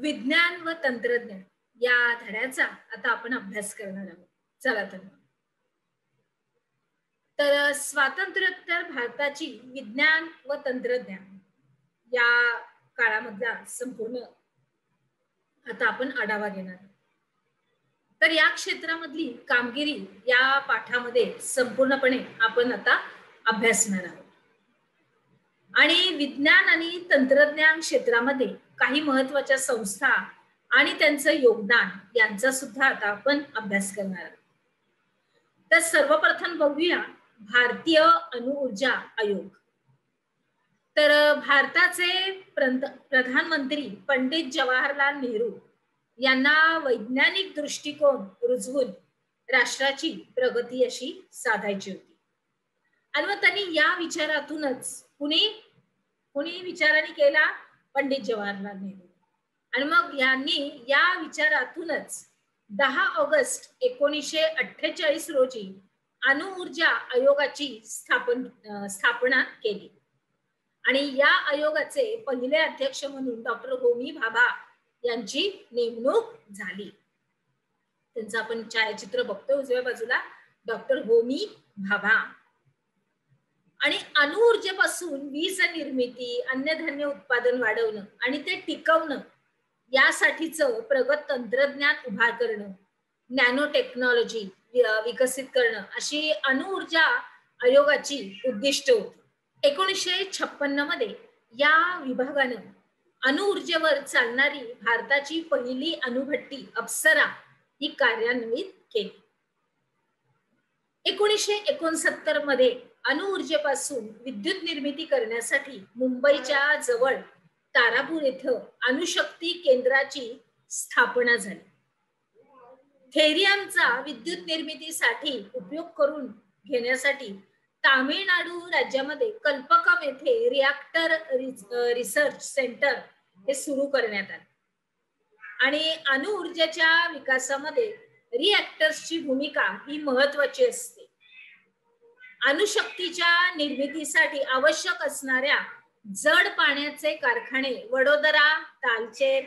विज्ञान व तंत्रज्ञान या धड्याचा आता आपण अभ्यास करणार आहोत. चला तर स्वातंत्र्योत्तर भारताची विज्ञान व तंत्रज्ञान या काळामधला संपूर्ण आता आपण आढावा घेणार आहोत. तर या क्षेत्रामधली कामगिरी या पाठामध्ये संपूर्णपणे आपण आता अभ्यासणार आहोत. आणि विज्ञान आणि तंत्रज्ञान क्षेत्रामध्ये काही महत्त्वाच्या संस्था आणि त्यांचं योगदान यांचा सुद्धा आता आपण अभ्यास करणार आहोत. तर सर्वप्रथम बघूया भारतीय अणुऊर्जा आयोग. तर भारताचे प्रधानमंत्री पंडित जवाहरलाल नेहरू यांना वैज्ञानिक दृष्टिकोन रुजवून राष्ट्राची प्रगती अशी साधायची होती. आणि मग त्यांनी या विचारातूनच कुणी विचाराने केला? पंडित जवाहरलाल नेहरू. आणि मग यांनी या विचारातूनच 10 ऑगस्ट 1948 रोजी अणुऊर्जा आयोगाची स्थापना केली. आणि या आयोगाचे पहिले अध्यक्ष म्हणून डॉक्टर होमी भाभा यांची नेमणूक झाली. त्यांचं आपण छायाचित्र बघतो उजव्या बाजूला, डॉक्टर होमी भाभा. आणि अणुऊर्जेपासून वीज निर्मिती, अन्नधान्य उत्पादन वाढवणं आणि ते टिकवणं यासाठीचं प्रगत तंत्रज्ञान उभा करणं, नॅनो टेक्नॉलॉजी विकसित करणं अशी अणुऊर्जा आयोगाची उद्दिष्ट होती. 1956 मध्ये या विभागानं अणुऊर्जेवर चालणारी भारताची पहिली अणुभट्टी अप्सरा ही कार्यान्वित केली. 1969 मध्ये अणुऊर्जेपासून विद्युत निर्मिती करण्यासाठी मुंबईच्या जवळ तारापूर येथे अणुशक्ती केंद्राची स्थापना झाली. थेरियमचा विद्युत निर्मितीसाठी उपयोग करून घेण्यासाठी तामिळनाडू राज्यामध्ये कल्पकम येथे रिॲक्टर रिसर्च सेंटर हे सुरू करण्यात आले. आणि अणुऊर्जेच्या विकासामध्ये रिॲक्टर्सची भूमिका ही महत्वाची असते. अणुशक्तीच्या निर्मितीसाठी आवश्यक असणाऱ्या जड पाण्याचे कारखाने वडोदरा, तालचेर,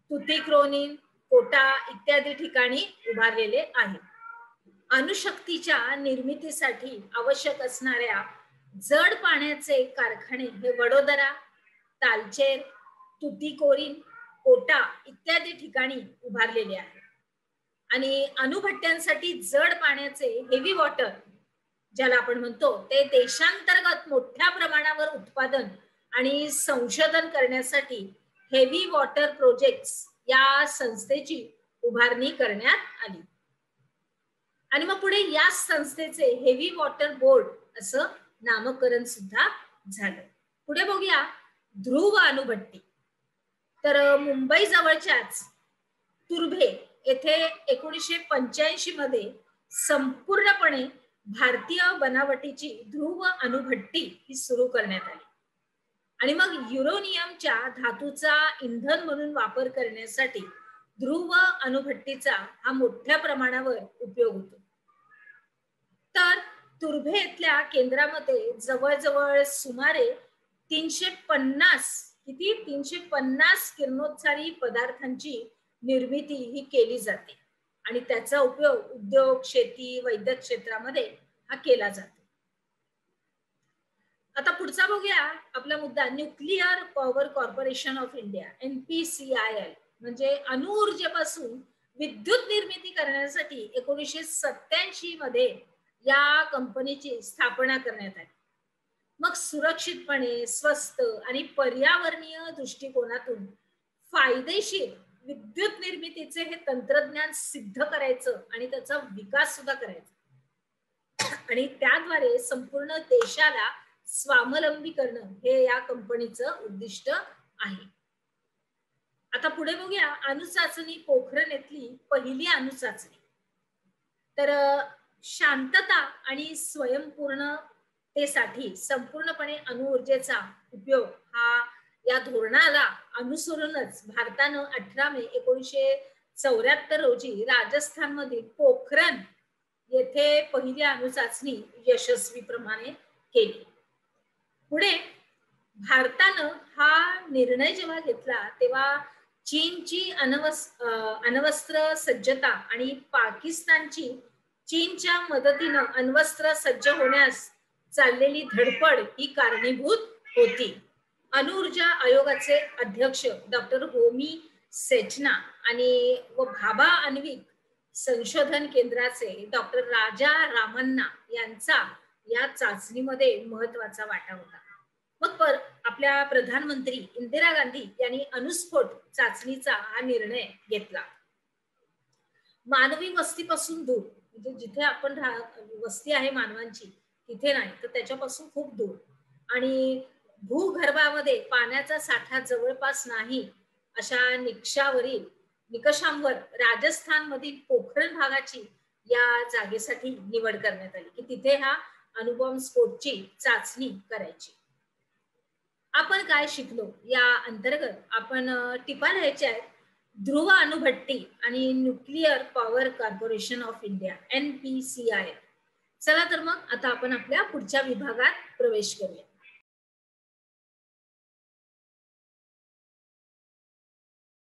तुतीक्रोनीन, कोटा इत्यादी ठिकाणी उभारलेले आहेत. अणुशक्तीच्या निर्मितीसाठी आवश्यक असणाऱ्या जड पाण्याचे कारखाने हे वडोदरा, तालचेर, तुतीकोरीन, कोटा इत्यादी ठिकाणी उभारलेले आहेत. आणि अणुभट्ट्यांसाठी जड पाण्याचे हेवी वॉटर ज्याला आपण म्हणतो ते देशांतर्गत मोठ्या प्रमाणावर उत्पादन आणि संशोधन करण्यासाठी हेवी वॉटर प्रोजेक्ट्स या संस्थेची उभारणी करण्यात आली. आणि मग पुढे या संस्थेचे हेवी वॉटर बोर्ड असं नामकरण सुद्धा झालं. पुढे बघूया ध्रुव अणुभट्टी. तर मुंबई जवळच्याच तुर्भे येथे 1985 मध्ये संपूर्णपणे भारतीय बनावटीची ध्रुव अणुभट्टी ही सुरू करण्यात आली. आणि मग युरोनियमच्या धातूचा इंधन म्हणून वापर करण्यासाठी ध्रुव अणुभट्टीचा हा मोठ्या प्रमाणावर उपयोग होतो. तर तुर्भे येथल्या केंद्रामध्ये जवळजवळ सुमारे 350 किरणोत्सारी पदार्थांची निर्मिती ही केली जाते. आणि त्याचा उपयोग उद्योग, शेती, वैद्यक क्षेत्रामध्ये हा केला जातो. आता पुढचा बघूया आपला मुद्दा nuclear power corporation of India NPCIL. म्हणजे अणुऊर्जेपासून विद्युत निर्मिती करण्यासाठी 1987 मध्ये या कंपनीची स्थापना करण्यात आली. मग सुरक्षितपणे, स्वस्त आणि पर्यावरणीय दृष्टिकोनातून फायदेशीर विद्युत निर्मितीचे हे तंत्रज्ञान सिद्ध करायचं आणि त्याचा विकास सुद्धा करायचा. आणि त्याद्वारे संपूर्ण देशाला स्वावलंबी करणं हे या कंपनीचं उद्दिष्ट आहे. आता पुढे बघूया अणुचाचणी पोखरण येथली पहिली अणुचाचणी. तर शांतता आणि स्वयंपूर्णतेसाठी संपूर्णपणे अणुऊर्जेचा उपयोग हा या धोरणाला अनुसरूनच भारतानं 18 मे 1974 रोजी राजस्थान मधील पोखरण येथे पहिली अणुचाचणी यशस्वीप्रमाणे केली. पुढे भारतानं हा निर्णय जेव्हा घेतला तेव्हा चीनची अण्वस्त्र सज्जता आणि पाकिस्तानची चीनच्या मदतीनं अण्वस्त्र सज्ज होण्यास चाललेली धडपड ही कारणीभूत होती. अणुऊर्जा आयोगाचे अध्यक्ष डॉक्टर होमी सेचना आणि भाभा आण्विक संशोधन केंद्राचे डॉक्टर राजा रामन्ना यांचा या चाचणीमध्ये महत्वाचा वाटा होता. मग आपल्या प्रधानमंत्री इंदिरा गांधी यांनी अणुस्फोट चाचणीचा हा निर्णय घेतला. मानवी वस्तीपासून दूर, म्हणजे जिथे आपण वस्ती आहे मानवांची तिथे नाही, तर त्याच्यापासून खूप दूर आणि भूगर्भामध्ये पाण्याचा साठा जवळपास नाही अशा निकषांवर राजस्थान मधील पोखरण भागाची या जागेसाठी निवड करण्यात आली की तिथे हा अणुबॉम्ब स्फोटची चाचणी करायची. आपण काय शिकलो या अंतर्गत आपण टिपा लिहायच्या आहेत. ध्रुव अणुभट्टी आणि nuclear power corporation of India NPCIL. चला तर मग आता आपण आपल्या पुढच्या विभागात प्रवेश करूया.